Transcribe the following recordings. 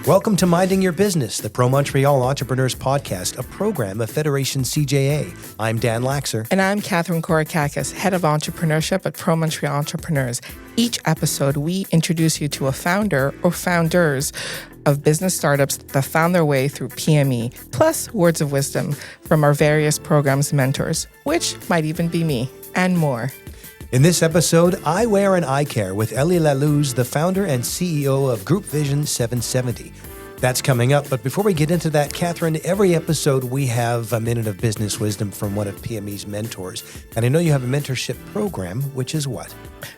Welcome to Minding Your Business, the ProMontreal Entrepreneurs podcast, a program of Federation CJA. I'm Dan Laxer. And I'm Catherine Korakakis, Head of Entrepreneurship at ProMontreal Entrepreneurs. Each episode, we introduce you to a founder or founders of business startups that found their way through PME, plus words of wisdom from our various programs mentors, which might even be me, and more. In this episode, Eyewear and Eye Care with Eli Lallouz, the founder and CEO of Group Vision 770. That's coming up, but before we get into that, Catherine, every episode we have a minute of business wisdom from one of PME's mentors. And I know you have a mentorship program, which is what?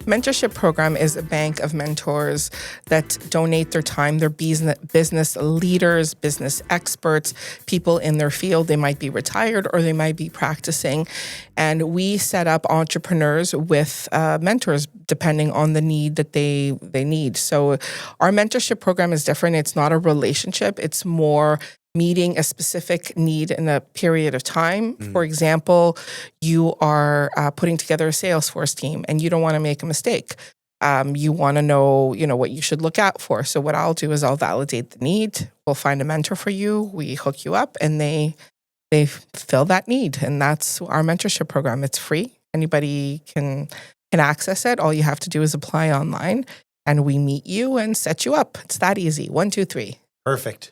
Mentorship program is a bank of mentors that donate their time. They're business leaders, business experts, people in their field. They might be retired or they might be practicing. And we set up entrepreneurs with mentors depending on the need that they need. So our mentorship program is different. It's not a relationship. It's more meeting a specific need in a period of time. For example, you are putting together a Salesforce team and you don't want to make a mistake. You want to know, what you should look out for. So what I'll do is I'll validate the need. We'll find a mentor for you. We hook you up and they fill that need. And that's our mentorship program. It's free. Anybody can access it. All you have to do is apply online and we meet you and set you up. It's that easy. 1, 2, 3. Perfect.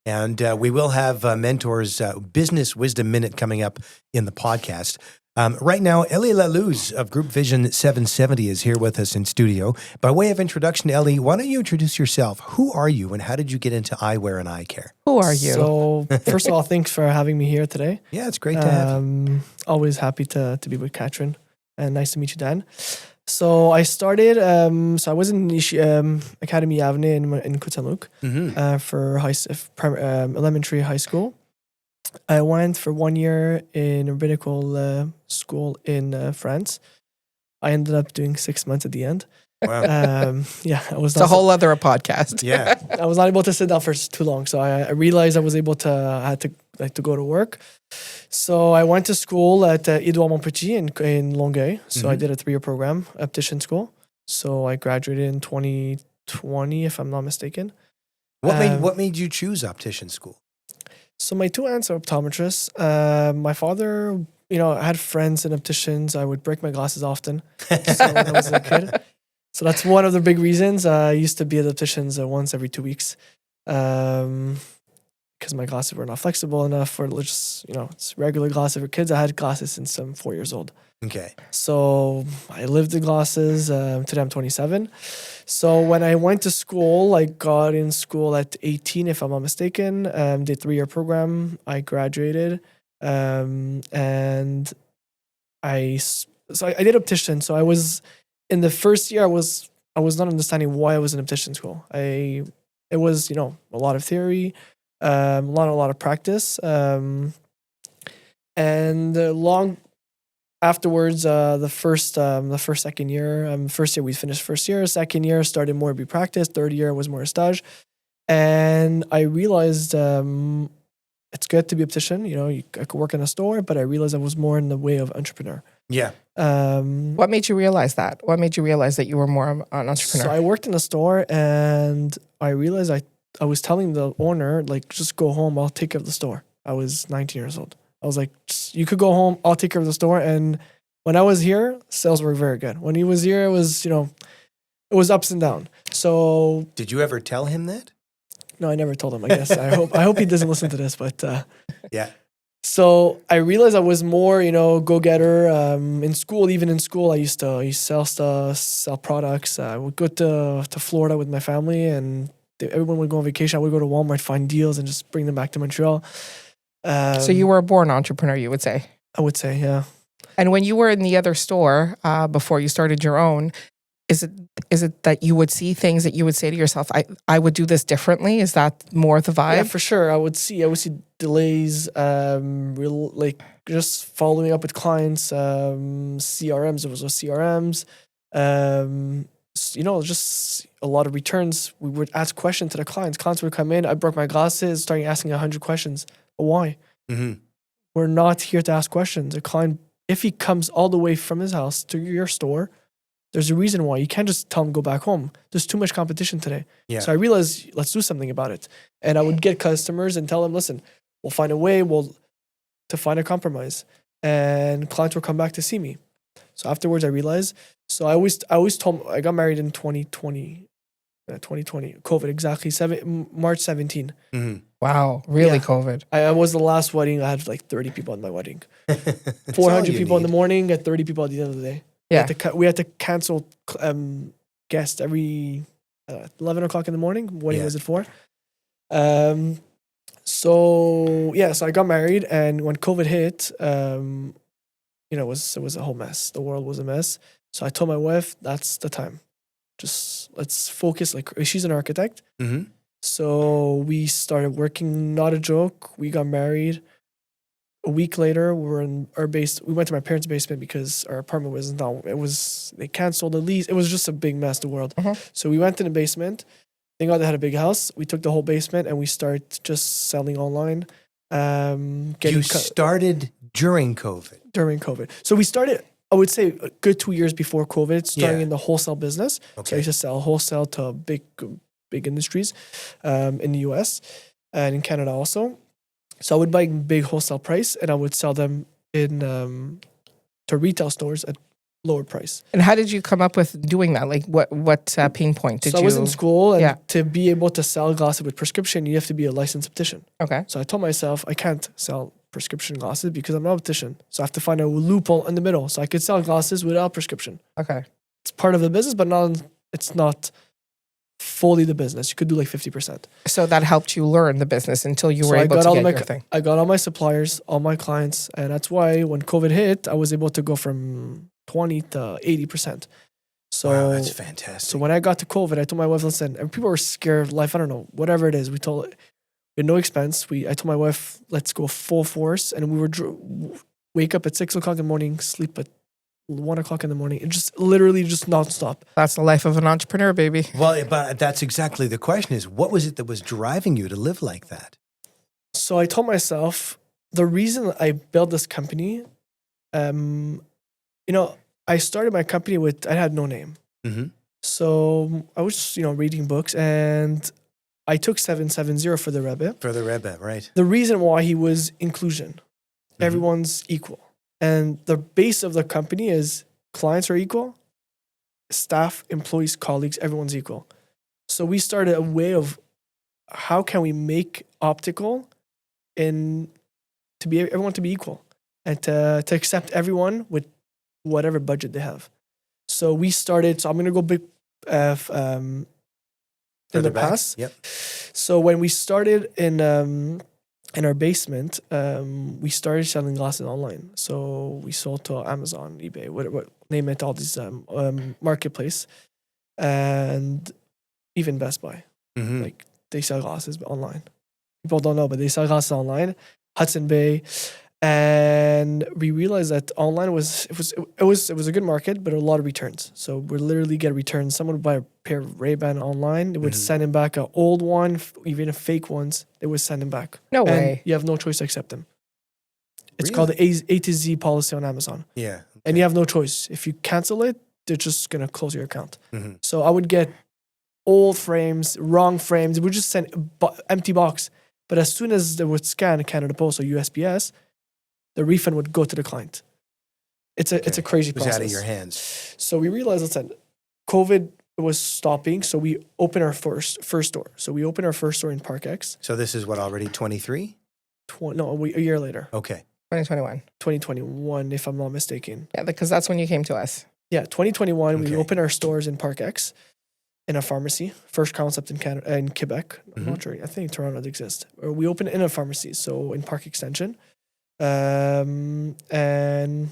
And we will have mentors' business wisdom minute coming up in the podcast. Right now, Eli Lallouz of Group Vision 770 is here with us in studio. By way of introduction, Eli, why don't you introduce yourself? Who are you and how did you get into eyewear and eye care? Who are you? So, first of all, thanks for having me here today. Yeah, it's great to have you. Always happy to be with Catherine. And nice to meet you, Dan. So I started, I was in Academy Avenue in Coutsaluc for elementary high school. I went for 1 year in a rabbinical school in France. I ended up doing 6 months at the end. Wow. It's a whole other podcast. Yeah. I was not able to sit down for too long. So I realized I had to go to work. So I went to school at Edouard Montpetit in Longueuil. So I did a 3-year program, optician school. So I graduated in 2020, if I'm not mistaken. What made you choose optician school? So my two aunts are optometrists. My father, I had friends and opticians. I would break my glasses often so when I was a kid. So that's one of the big reasons. I used to be at opticians once every 2 weeks because my glasses were not flexible enough for just, it's regular glasses for kids. I had glasses since I'm 4 years old. Okay. So I lived in glasses. Today I'm 27. So when I went to school, I got in school at 18, if I'm not mistaken. Did 3-year program. I graduated. And I did optician. So I was... In the first year, I was not understanding why I was in optician school. It was a lot of theory, a lot of practice, and long afterwards, second year we finished first year. Second year started more to be practice. Third year was more stage, and I realized it's good to be optician. I could work in a store, but I realized I was more in the way of entrepreneur. Yeah. What made you realize that? What made you realize that you were more an entrepreneur? So I worked in a store and I realized I was telling the owner, just go home, I'll take care of the store. I was 19 years old. I was like, you could go home, I'll take care of the store. And when I was here, sales were very good. When he was here, it was, it was ups and downs. So did you ever tell him that? No, I never told him, I guess. I hope he doesn't listen to this, but yeah. So I realized I was more, go-getter. Even in school, I used to sell products. I would go to Florida with my family, and everyone would go on vacation. I would go to Walmart, find deals, and just bring them back to Montreal. So you were a born entrepreneur, you would say? I would say, yeah. And when you were in the other store before you started your own, is it that you would see things that you would say to yourself, I would do this differently? Is that more the vibe? Yeah, for sure. I would see delays, just following up with clients, CRMs. There was no CRMs. Just a lot of returns. We would ask questions to the clients. Clients would come in. I broke my glasses, starting asking 100 questions. Why? Mm-hmm. We're not here to ask questions. A client, if he comes all the way from his house to your store, There's a reason why. You can't just tell them go back home. There's too much competition today. Yeah. So I realized, let's do something about it. And I would get customers and tell them, listen, we'll find a way to find a compromise. And clients will come back to see me. So afterwards, I realized. So I always told, I got married in 2020, COVID, exactly, March 17. Mm-hmm. Wow, really Yeah. COVID. I was the last wedding. I had like 30 people at my wedding. That's 400 all you people in the need. morning and 30 people at the end of the day. Yeah. We had to cancel guests every 11 o'clock in the morning. Wedding was at 4. So I got married, and when COVID hit, it was a whole mess. The world was a mess. So I told my wife, that's the time. Just let's focus. Like, she's an architect. Mm-hmm. So we started working, not a joke. We got married. A week later, we were in our base. We went to my parents' basement because our apartment wasn't down. They canceled the lease. It was just a big mess, the world. Uh-huh. So we went to the basement. Thank God they had a big house. We took the whole basement and we started just selling online. You started during COVID. During COVID. So we started, I would say, a good 2 years before COVID, starting Yeah. in the wholesale business. Okay. So I used to sell wholesale to big industries in the US and in Canada also. So I would buy big wholesale price and I would sell them in to retail stores at lower price. And how did you come up with doing that? Like, what pain point did you? I was in school, and Yeah. to be able to sell glasses with prescription, you have to be a licensed optician. Okay. So I told myself I can't sell prescription glasses because I'm not an optician. So I have to find a loophole in the middle so I could sell glasses without prescription. Okay. It's part of the business, but it's not fully the business. You could do like 50%. So that helped you learn the business until you were able to get your thing. I got all my suppliers, all my clients, and that's why when COVID hit, I was able to go from 20 to 80%. So Wow, that's fantastic. So when I got to COVID, I told my wife, listen, and people were scared of life. I don't know, whatever it is. We had no expense. I told my wife, let's go full force. And we would wake up at 6 o'clock in the morning, sleep at 1 o'clock in the morning. It just literally just nonstop. That's the life of an entrepreneur, baby. Well, but that's exactly the question is, what was it that was driving you to live like that? So I told myself, the reason I built this company, I started my company I had no name. Mm-hmm. So I was, reading books, and I took 770 for the Rebbe. For the Rebbe, right. The reason why he was inclusion. Mm-hmm. Everyone's equal. And the base of the company is clients are equal, staff, employees, colleagues, everyone's equal. So we started a way of how can we make optical and everyone to be equal and to accept everyone with whatever budget they have. So we started, I'm going to go big in the past. Yep. So when we started in our basement, we started selling glasses online. So we sold to Amazon, eBay, whatever, name it, all these marketplace, and even Best Buy. Mm-hmm. Like, they sell glasses online. People don't know, but they sell glasses online. Hudson Bay, and we realized that online was a good market, but a lot of returns. So we literally get returns. Someone would buy a pair of Ray-Ban online, they would send him back an old one, even a fake ones. They would send him back. No And way. you have no choice to accept them. It's Really? called the A to Z policy on Amazon, Yeah. and you have no choice. If you cancel it, they're just gonna close your account. Mm-hmm. So I would get old frames, wrong frames. We just send empty box. But as soon as they would scan Canada Post or USPS, the refund would go to the client. It's a crazy It was process. out of your hands. So we realized, listen, COVID was stopping, so we opened our first store. So we opened our first store in Park X. So this is what, already 23? A year later, Okay. 2021. 2021, if I'm not mistaken. Yeah, because that's when you came to us. Yeah, 2021, Okay. we opened our stores in Park X, in a pharmacy, first concept in Canada, in Quebec. I'm not sure. I think Toronto exists. Or we opened in a pharmacy, so in Park Extension. And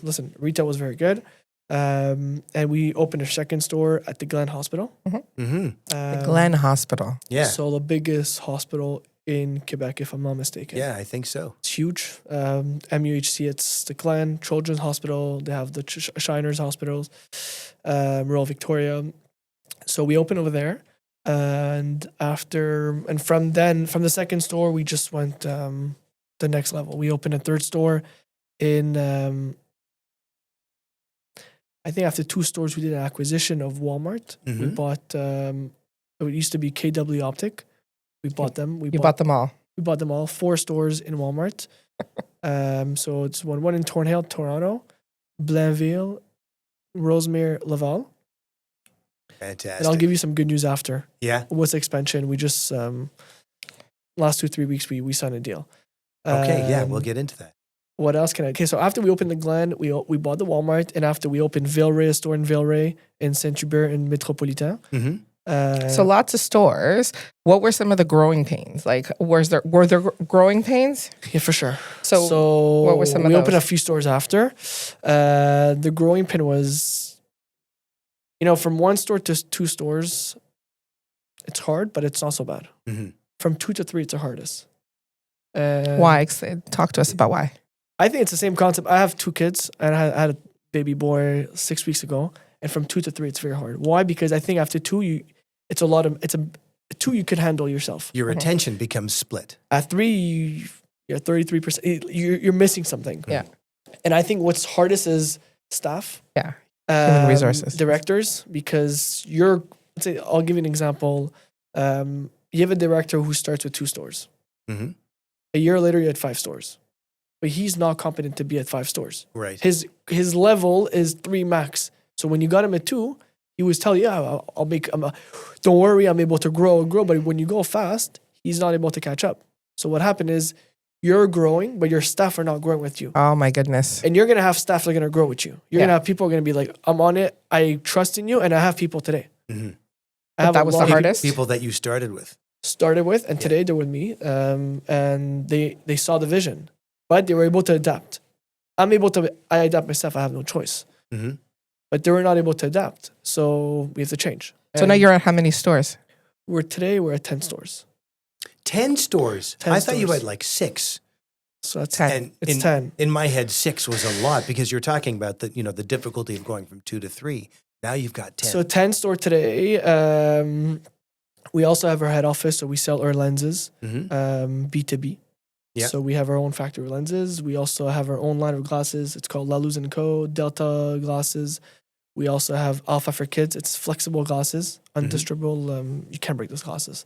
listen, retail was very good. And we opened a second store at the Glen Hospital. Mm-hmm. The Glen Hospital. Yeah. So the biggest hospital in Quebec, if I'm not mistaken. Yeah, I think so. It's huge. MUHC, it's the Glen Children's Hospital. They have the Shiners Hospitals, Royal Victoria. So we opened over there. And from the second store, we just went the next level. We opened a third store in I think after 2 stores, we did an acquisition of Walmart. We bought, it used to be KW Optic. We bought them. You bought them all. We bought them all. 4 stores in Walmart. So it's one in Thornhill, Toronto, Blainville, Rosemere, Laval. Fantastic. And I'll give you some good news after. Yeah. What's expansion? We just, last 2-3 weeks, we signed a deal. Okay, yeah, we'll get into that. What else can I? Okay, so after we opened the Glen, we bought the Walmart, and after we opened Villeray, a store in Villeray, in Saint-Hubert, in Métropolitain. So lots of stores. What were some of the growing pains? Like, were there growing pains? Yeah, for sure. So what were some of we those? opened a few stores after. The growing pain was, from 1 store to 2 stores, it's hard, but it's not so bad. From 2 to 3, it's the hardest. Why? Talk to us about why. I think it's the same concept. I have 2 kids, and I had a baby boy 6 weeks ago. And from 2 to 3, it's very hard. Why? Because I think after 2, it's a 2 you could handle yourself. Your attention becomes split. At 3, you're 33%. You're missing something. Yeah. And I think what's hardest is staff. Yeah. Human resources. Directors, because let's say, I'll give you an example. You have a director who starts with 2 stores. A year later, you had 5 stores. But he's not competent to be at 5 stores. Right. His level is 3 max. So when you got him at 2, he was telling you, don't worry, I'm able to grow. But when you go fast, he's not able to catch up. So what happened is you're growing, but your staff are not growing with you. Oh my goodness. And you're going to have staff that are going to grow with you. You're going to have people going to be like, I'm on it. I trust in you. And I have people today. That was the hardest? People that you started with. And today they're with me. And they saw the vision, but they were able to adapt. I adapt myself. I have no choice. But they were not able to adapt. So we have to change. So now you're at how many stores? We're at 10 stores. 10 stores? 10 I thought you stores. had like 6. So that's 10. It's 10. In my head, 6 was a lot because you're talking about the difficulty of going from 2 to 3. Now you've got 10. So 10 store today. We also have our head office, so we sell our lenses, B2B. Yeah. So we have our own factory lenses. We also have our own line of glasses. It's called Lallouz & Co. Delta glasses. We also have Alpha for kids. It's flexible glasses, undistributable. You can't break those glasses.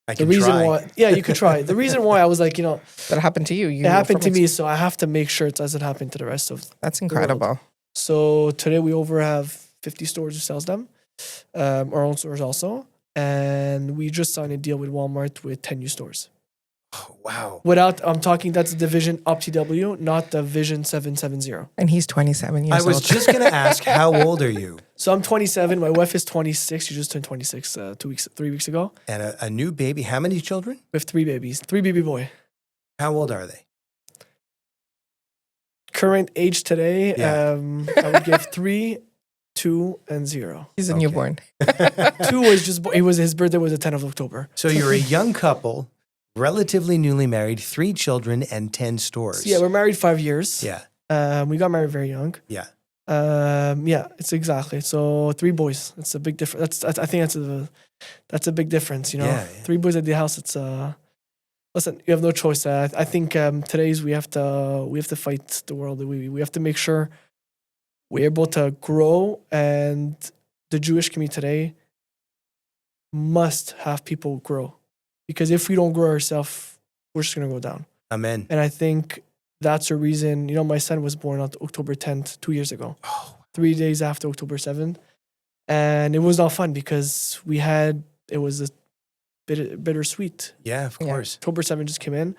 I can try. You could try. The reason why I was like, That happened to you. it happened to me, so I have to make sure it doesn't happen to the rest of That's the world. incredible. So today we have 50 stores who sells them, our own stores also, and we just signed a deal with Walmart with 10 new stores. Oh, wow. I'm talking, that's the division OptiW, not the Vision 770. And he's 27 years old. I was just going to ask, how old are you? So I'm 27. My wife is 26. She just turned 26 3 weeks ago. And a new baby. How many children? We have 3 babies, 3 baby boy. How old are they? Current age today, Yeah. I would give 3, 2, and 0. He's a newborn. 2 was his birthday was the 10th of October. So you're a young couple, relatively newly married, 3 children, and 10 stores. So yeah, we're married 5 years. Yeah. We got married very young. Yeah. It's exactly. So 3 boys. That's a big difference. I think that's a big difference. Yeah. 3 boys at the house. It's listen. You have no choice. I think today's we have to fight the world. We have to make sure we're able to grow, and the Jewish community today must have people grow, because if we don't grow ourselves, we're just gonna go down. Amen. And I think that's the reason, my son was born on October 10th, 2 years ago, 3 days after October 7th. And it was not fun because it was a bit bittersweet. Yeah, of course. October 7th just came in.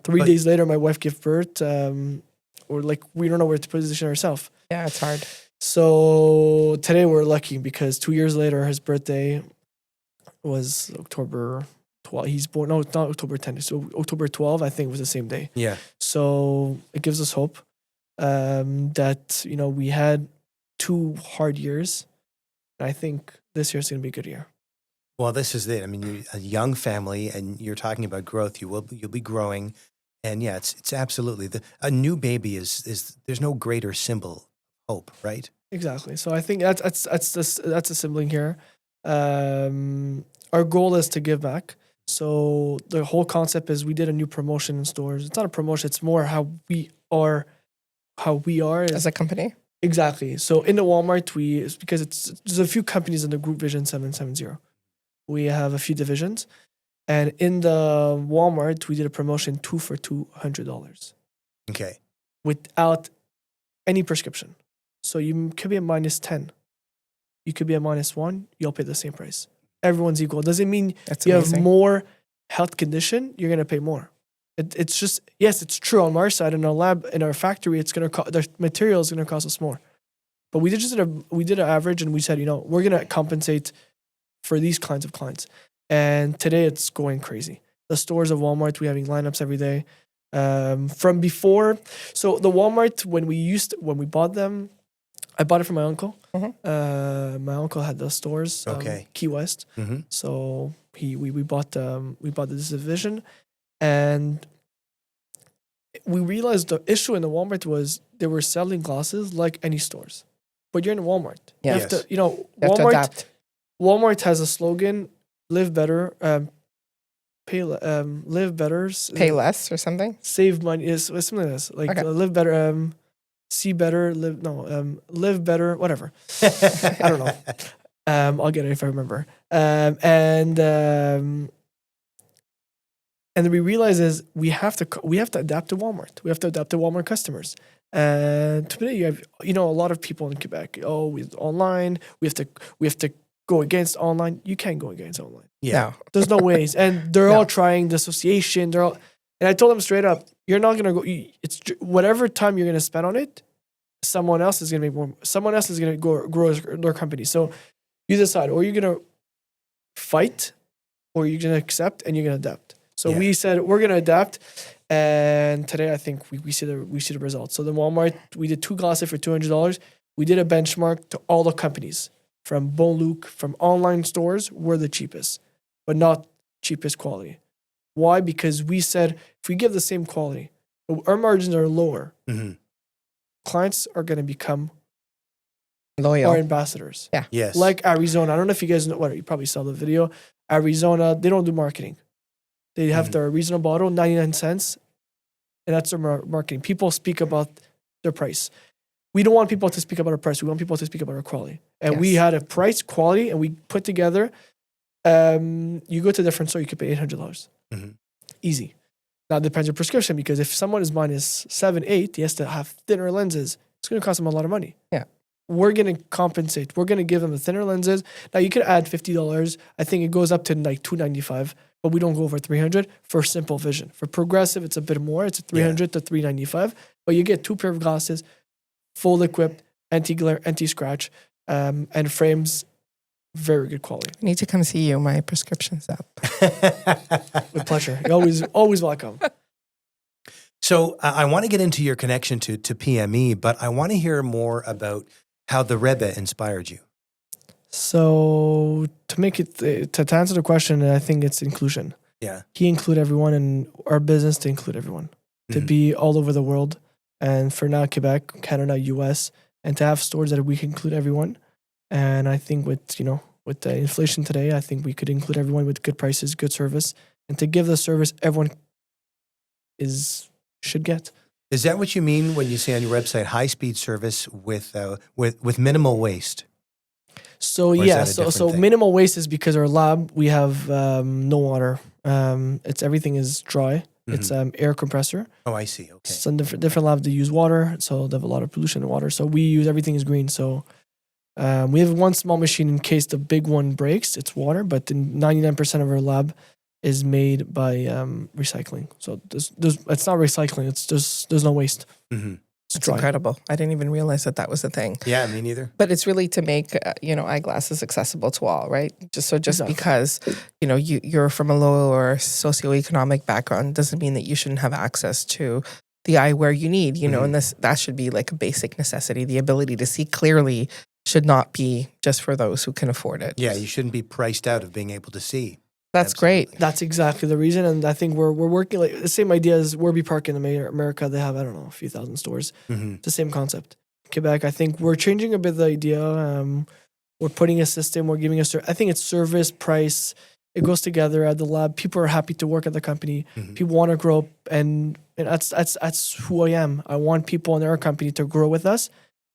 3 days later, my wife gave birth. We don't know where to position ourselves. Yeah, it's hard. So today we're lucky because 2 years later, his birthday was October 12. He's born, no, it's not October 10th. So October 12th, I think, was the same day. Yeah. So it gives us hope that, we had 2 hard years. And I think this year's going to be a good year. Well, this is it. I mean, you're a young family, and you're talking about growth. You'll be growing, and yeah, it's absolutely a new baby is there's no greater symbol of hope, right? Exactly. So I think that's a sibling here. Our goal is to give back. So the whole concept is we did a new promotion in stores. It's not a promotion. It's more how we are As a company? Exactly. So in the Walmart, because there's a few companies in the Group Vision 770. We have a few divisions. And in the Walmart, we did a promotion 2 for $200 Okay. without any prescription. So you could be a -10. You could be a -1. You'll pay the same price. Everyone's equal. Doesn't mean That's you amazing. have more health condition, you're going to pay more. It's just, yes, it's true on our side. In our lab, in our factory, it's going to cost, the material is going to cost us more. But we did an average and we said, we're going to compensate for these kinds of clients. And today it's going crazy. The stores of Walmart, we're having lineups every day. From before, so the Walmart, when we bought them, I bought it from my uncle. Mm-hmm. My uncle had the stores, Okay. Key West. Mm-hmm. So we bought this division, and we realized the issue in the Walmart was they were selling glasses like any stores, but you're in Walmart. Yeah. You have to, You have to Walmart. adapt. Walmart has a slogan: "Live better, live better, Pay less or something. save money." Is something like this, like Okay. live better, see better, live better, whatever. I don't know. I'll get it if I remember. And then we realize is we have to adapt to Walmart. We have to adapt to Walmart customers. And today you have a lot of people in Quebec. Oh, with online, we have to go against online. You can't go against online. Yeah. No. There's no ways. And they're No. all trying the association. And I told them straight up, you're not gonna go. It's whatever time you're gonna spend on it. Someone else is gonna make more. Someone else is gonna grow their company. So you decide, or you're gonna fight, or you're gonna accept, and you're gonna adapt. So Yeah. we said we're gonna adapt, and today I think we see the results. So the Walmart, we did 2 glasses for $200. We did a benchmark to all the companies from Bon Luc, from online stores. We're the cheapest, but not cheapest quality. Why? Because we said if we give the same quality, our margins are lower. Mm-hmm. Clients are going to become Loyal. our ambassadors. Yeah. Yes. Like Arizona. I don't know if you guys know what you probably saw the video. Arizona, they don't do marketing. They have Mhm. their Arizona bottle, 99 cents, and that's their marketing. People speak about their price. We don't want people to speak about our price. We want people to speak about our quality. And we Yes. had a price, quality, and we put together. You go to a different store, you could pay $800. Mhm. Easy. Now it depends on prescription, because if someone is -7, 8, he has to have thinner lenses. It's going to cost them a lot of money. Yeah. We're going to compensate. We're going to give them the thinner lenses. Now you could add $50. I think it goes up to like $295, but we don't go over $300 for simple vision. For progressive, it's a bit more. It's $300 to $395, but you get 2 pair of glasses, full equipped, anti-glare, anti-scratch, and frames. Very good quality. I need to come see you. My prescription's up. With pleasure. You're always welcome. So I want to get into your connection to PME, but I want to hear more about how the Rebbe inspired you. So to make it to answer the question, I think it's inclusion. Yeah. He include everyone, and our business to include everyone, to Mhm. be all over the world, and for now Quebec, Canada, US, and to have stores that we can include everyone. And I think with the inflation today, I think we could include everyone with good prices, good service, and to give the service everyone should get. Is that what you mean when you say on your website high-speed service with minimal waste? So Or is yeah, that a different so thing? minimal waste is because our lab, we have no water. It's everything is dry. It's air compressor. Oh, I see. Okay. Some different labs they use water, so they have a lot of pollution in water. So we use everything is green. So we have one small machine in case the big one breaks. It's water, but 99% of our lab is made by recycling. So it's not recycling. It's there's no waste. Mm-hmm. It's It's dry. incredible. I didn't even realize that was a thing. Yeah, me neither. But it's really to make eyeglasses accessible to all, right? Just Exactly. because you're from a low or socioeconomic background doesn't mean that you shouldn't have access to the eyewear you need. And that should be like a basic necessity. The ability to see clearly should not be just for those who can afford it. Yeah, you shouldn't be priced out of being able to see. That's great. Absolutely. That's exactly the reason, and I think we're working like the same idea as Warby Park in America. They have, I don't know, a few thousand stores. Mm-hmm. It's the same concept. Quebec, I think we're changing a bit the idea. We're putting a system. We're giving I think it's service, price. It goes together at the lab. People are happy to work at the company. Mhm. People want to grow up, and that's who I am. I want people in our company to grow with us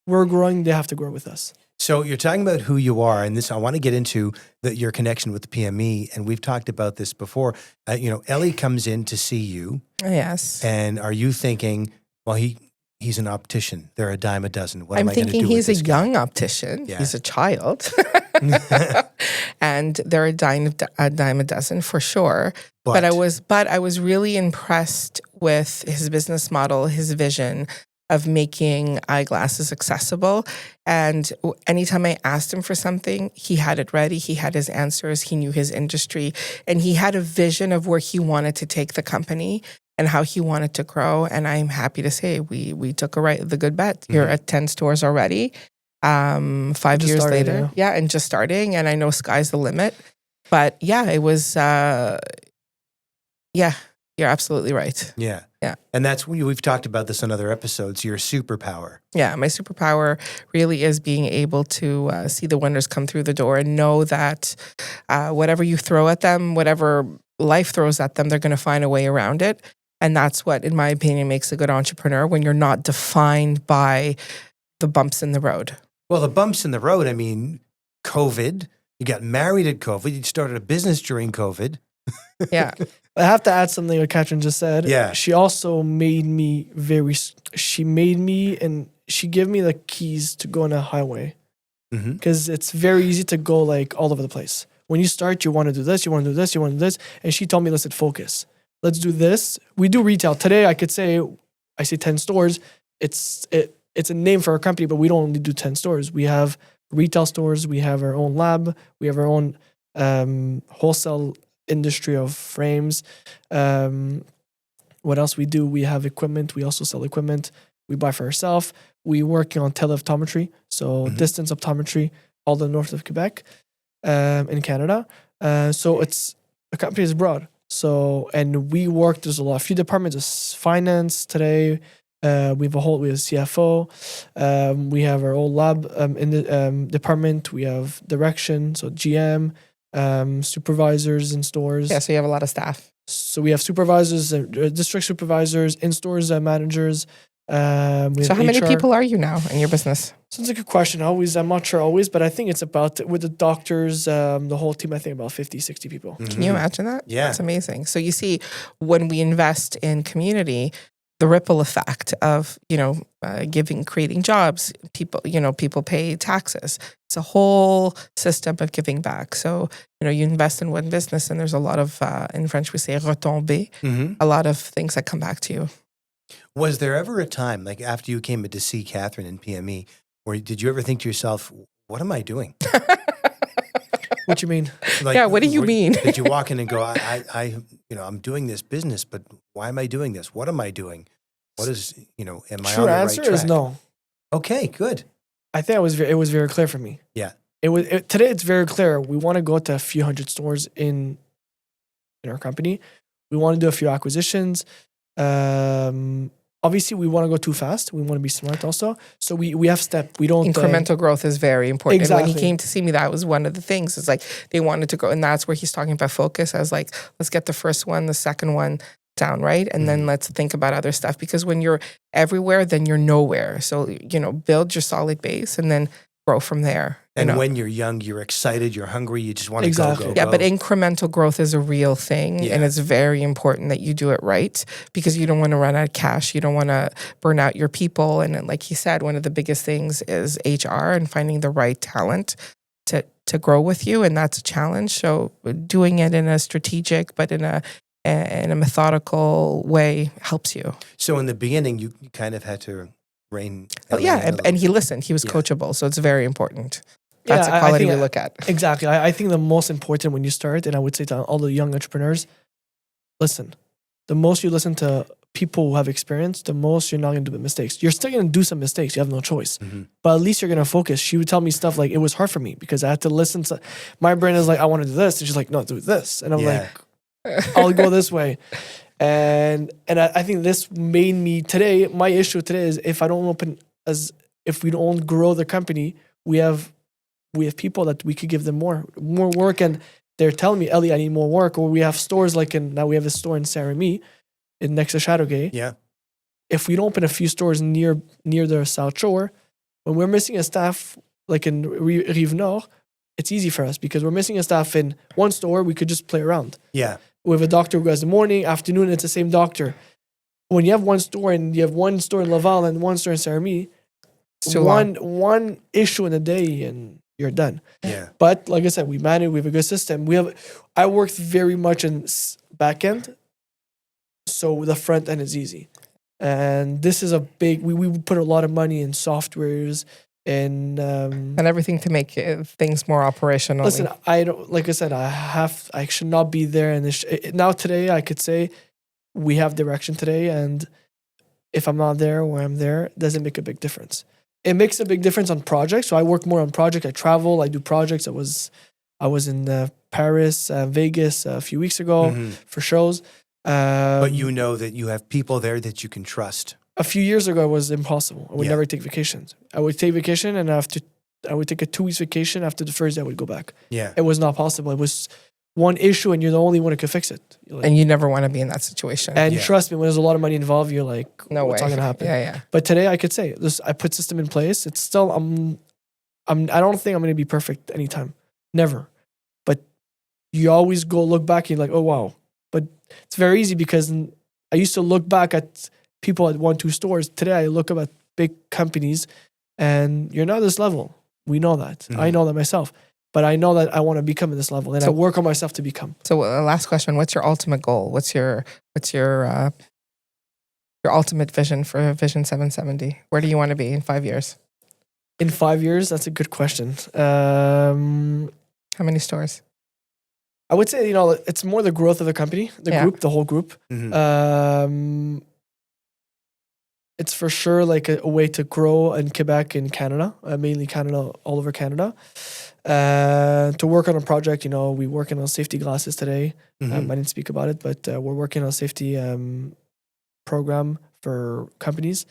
we're growing, they have to grow with us. So you're talking about who you are, and this I want to get into your connection with the PME, and we've talked about this before. Ellie comes in to see you. Yes. And are you thinking, well, he's an optician. They're a dime a dozen. What am I'm I going to do thinking with he's a this guy? young optician. Yeah. He's a child. And they're a dime a dozen for sure. But I was really impressed with his business model, his vision of making eyeglasses accessible. And anytime I asked him for something, he had it ready. He had his answers. He knew his industry. And he had a vision of where he wanted to take the company and how he wanted to grow. And I'm happy to say we took the good bet. You're at 10 stores already. 5 years later. Yeah, and just starting. And I know sky's the limit. But yeah, it was, you're absolutely right. Yeah. Yeah. And that's, we've talked about this on other episodes, your superpower. Yeah, my superpower really is being able to see the winners come through the door and know that whatever you throw at them, whatever life throws at them, they're going to find a way around it. And that's what, in my opinion, makes a good entrepreneur, when you're not defined by the bumps in the road. Well, the bumps in the road, I mean, COVID, you got married at COVID, you started a business during COVID. Yeah. I have to add something what Catherine just said. Yeah. She also made me and she gave me the keys to go on a highway. Because it's very easy to go like all over the place. When you start, you want to do this, you want to do this, you want to do this. And she told me, listen, focus. Let's do this. We do retail. Today, I could say, I say 10 stores. It's a name for our company, but we don't only do 10 stores. We have retail stores. We have our own lab. We have our own wholesale industry of frames. What else we do? We have equipment. We also sell equipment. We buy for ourselves. We work on teleoptometry, so distance optometry, all the north of Quebec, in Canada. So it's the company is broad. So, and we work. There's a few departments. There's finance today. We have CFO. We have our old lab in the department. We have direction, so GM. Supervisors in stores. Yeah, so you have a lot of staff. So we have supervisors, district supervisors, in-stores managers. We have so how many HR. people are you now in your business? So it's a good question. I'm not sure always, but I think it's about, with the doctors, the whole team, I think about 50, 60 people. Can you imagine that? Yeah. That's amazing. So you see, when we invest in community, the ripple effect of, creating jobs, people pay taxes. It's a whole system of giving back. So, you invest in one business and there's a lot of, in French we say retombées, a lot of things that come back to you. Was there ever a time, like after you came in to see Catherine in PME, where did you ever think to yourself, what am I doing? What you mean? Like, yeah, what do you mean? Did you walk in and go, I'm doing this business, but why am I doing this? What am I doing? What is, am I on the right track? True answer is no. Okay, good. I think it was very clear for me. Yeah. Today it's very clear. We want to go to a few hundred stores in our company. We want to do a few acquisitions. Obviously, we want to go too fast. We want to be smart also. So we have step. We don't incremental growth is very important. Exactly. And when he came to see me, that was one of the things. It's like they wanted to go, and that's where he's talking about focus. I was like, let's get the first one, the second one down, right? And then let's think about other stuff, because when you're everywhere, then you're nowhere. So, build your solid base and then grow from there. And when you're young, you're excited, you're hungry, you just want to Exactly. go. Yeah, but incremental growth is a real thing. Yeah. And it's very important that you do it right, because you don't want to run out of cash. You don't want to burn out your people. And like he said, one of the biggest things is HR and finding the right talent to grow with you. And that's a challenge. So doing it in a strategic, but in a methodical way helps you. So in the beginning, you kind of had to rein. Well, yeah, and he listened. He was coachable. So it's very important. That's Yeah, a quality we look at. Exactly. I think the most important when you start, and I would say to all the young entrepreneurs, listen. The most you listen to people who have experience, the most you're not going to do mistakes. You're still going to do some mistakes. You have no choice. But at least you're going to focus. She would tell me stuff like, it was hard for me because I had to listen to, my brain is like, I want to do this. And she's like, no, do this. And I'm like, I'll go this way. And I think this made me today, my issue today is if we don't grow the company, we have people that we could give them more work, and they're telling me, Ellie, I need more work. Or we have stores now we have a store in Saint-Rémy next to Shadowgate. Yeah. If we don't open a few stores near the South Shore, When we're missing a staff, like in Rive Nord, it's easy for us because we're missing a staff in one store. We could just play around. Yeah. We have a doctor who goes in the morning, afternoon, it's the same doctor. When you have one store and you have one store in Laval and one store in Saint-Remy, one issue in a day and you're done. Yeah. But like I said, we manage. We have a good system. I worked very much in back end, so the front end is easy. And this is a big. We put a lot of money in softwares and everything to make things more operational. Listen, I don't. Like I said, I should not be there. And now today, I could say we have direction today, and if I'm not there or I'm there, it doesn't make a big difference. It makes a big difference on projects. So I work more on projects. I travel. I do projects. I was in Paris, Vegas a few weeks ago for shows. But you know that you have people there that you can trust. A few years ago, it was impossible. I would never take vacations. I would take vacation, and I would take a 2 weeks vacation. After the first day, I would go back. Yeah, it was not possible. It was one issue, and you're the only one who could fix it. And you never want to be in that situation. And trust me, when there's a lot of money involved, you're like, no what's way. not going to happen? Yeah. But today, I could say this. I put system in place. It's still I don't think I'm going to be perfect anytime. Never. But you always go look back and you're like, oh wow. But it's very easy because I used to look back at people at 1-2 stores. Today I look up at big companies and you're not at this level. We know that. I know that myself. But I know that I want to become at this level and I work on myself to become. So last question, what's your ultimate goal? What's your ultimate vision for Vision 770? Where do you want to be in 5 years? In 5 years, that's a good question. How many stores? I would say, it's more the growth of the company, group, the whole group. It's for sure like a way to grow in Quebec and Canada, mainly Canada, all over Canada. To work on a project, we working on safety glasses today. I didn't speak about it, but we're working on a safety program for companies.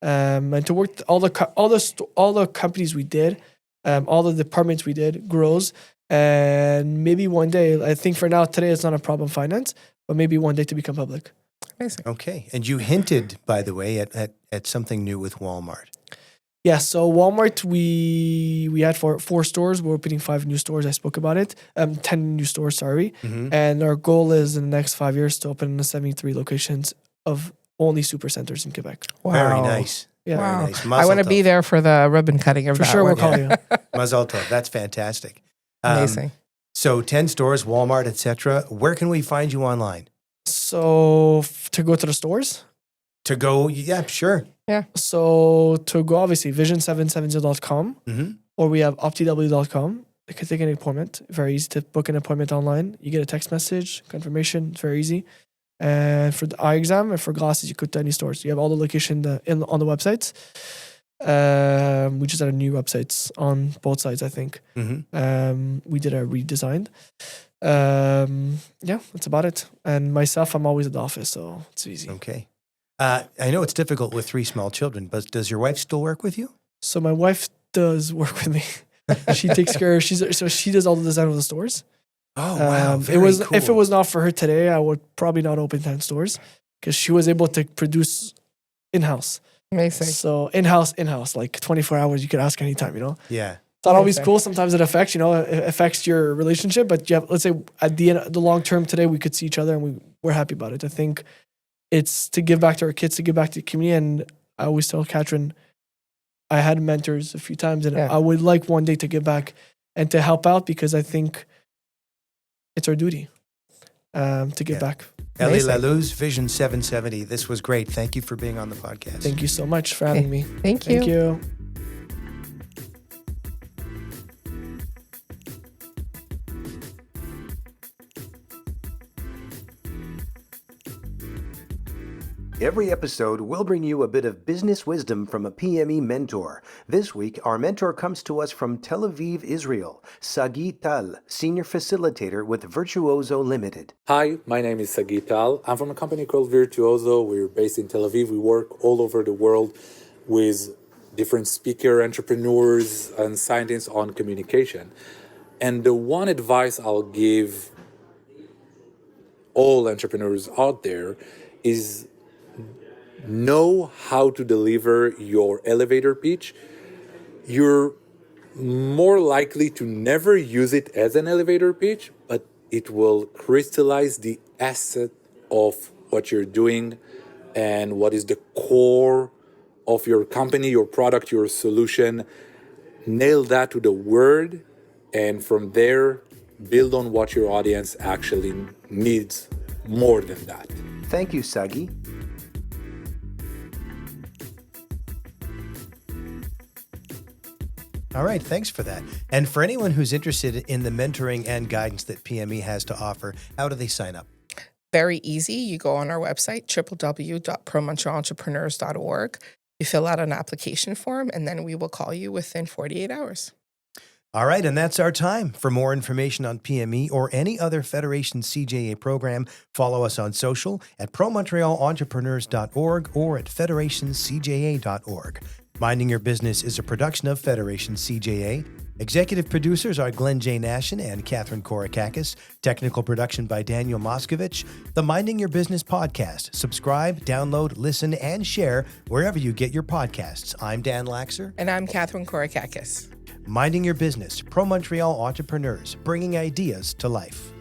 And to work all the companies we did, all the departments we did grows. And maybe one day, I think for now, today it's not a problem finance, but maybe one day to become public. Amazing. Okay. And you hinted, by the way, at something new with Walmart. Yeah. So Walmart, we had four stores. We're opening 5 new stores. I spoke about it. 10 new stores, sorry. And our goal is in the next 5 years to open 73 locations of only super centers in Quebec. Wow. Very nice. Yeah. Wow. Very nice. I want to be there for the ribbon cutting of for that sure, one. we'll call you. Mazel tov. That's fantastic. Amazing. So 10 stores, Walmart, etc. Where can we find you online? So to go to the stores? To go, yeah, sure. Yeah. So to go, obviously, vision770.com or we have optw.com. You can take an appointment. Very easy to book an appointment online. You get a text message, confirmation. It's very easy. And for the eye exam and for glasses, you go to any stores. You have all the location on the websites. We just had new websites on both sides, I think. We did a redesigned. Yeah, that's about it. And myself, I'm always at the office, so it's easy. Okay. I know it's difficult with 3 small children, but does your wife still work with you? So my wife does work with me. She takes care of, so she does all the design of the stores. Oh, wow. Very cool. If it was not for her today, I would probably not open 10 stores because she was able to produce in-house. Amazing. So in-house, like 24 hours, you could ask anytime, Yeah. It's not always cool. Sometimes it affects, it affects your relationship. But let's say at the end, the long term today, we could see each other and we're happy about it. I think it's to give back to our kids, to give back to the community. And I always tell Catherine, I had mentors a few times and I would like one day to give back and to help out because I think it's our duty to give back. Eli Lallouz, Vision 770. This was great. Thank you for being on the podcast. Thank you so much for having me. Thank you. Thank you. Every episode, we'll bring you a bit of business wisdom from a PME mentor. This week, our mentor comes to us from Tel Aviv, Israel, Sagi Tal, Senior Facilitator with Virtuoso Limited. Hi, my name is Sagi Tal. I'm from a company called Virtuoso. We're based in Tel Aviv. We work all over the world with different speaker entrepreneurs and scientists on communication. And the one advice I'll give all entrepreneurs out there is know how to deliver your elevator pitch you're more likely to never use it as an elevator pitch, but it will crystallize the asset of what you're doing and what is the core of your company, your product, your solution. Nail that to the word, and from there, build on what your audience actually needs more than that. Thank you, Sagi. All right, thanks for that. And for anyone who's interested in the mentoring and guidance that PME has to offer, how do they sign up? Very easy. You go on our website, www.ProMontrealentrepreneurs.org. You fill out an application form, and then we will call you within 48 hours. All right, and that's our time. For more information on PME or any other Federation CJA program, follow us on social at ProMontrealentrepreneurs.org or at FederationCJA.org. Minding Your Business is a production of Federation CJA. Executive producers are Glenn J. Nashin and Catherine Korakakis. Technical production by Daniel Moskovich. The Minding Your Business podcast. Subscribe, download, listen, and share wherever you get your podcasts. I'm Dan Laxer. And I'm Catherine Korakakis. Minding Your Business, ProMontreal Entrepreneurs, bringing ideas to life.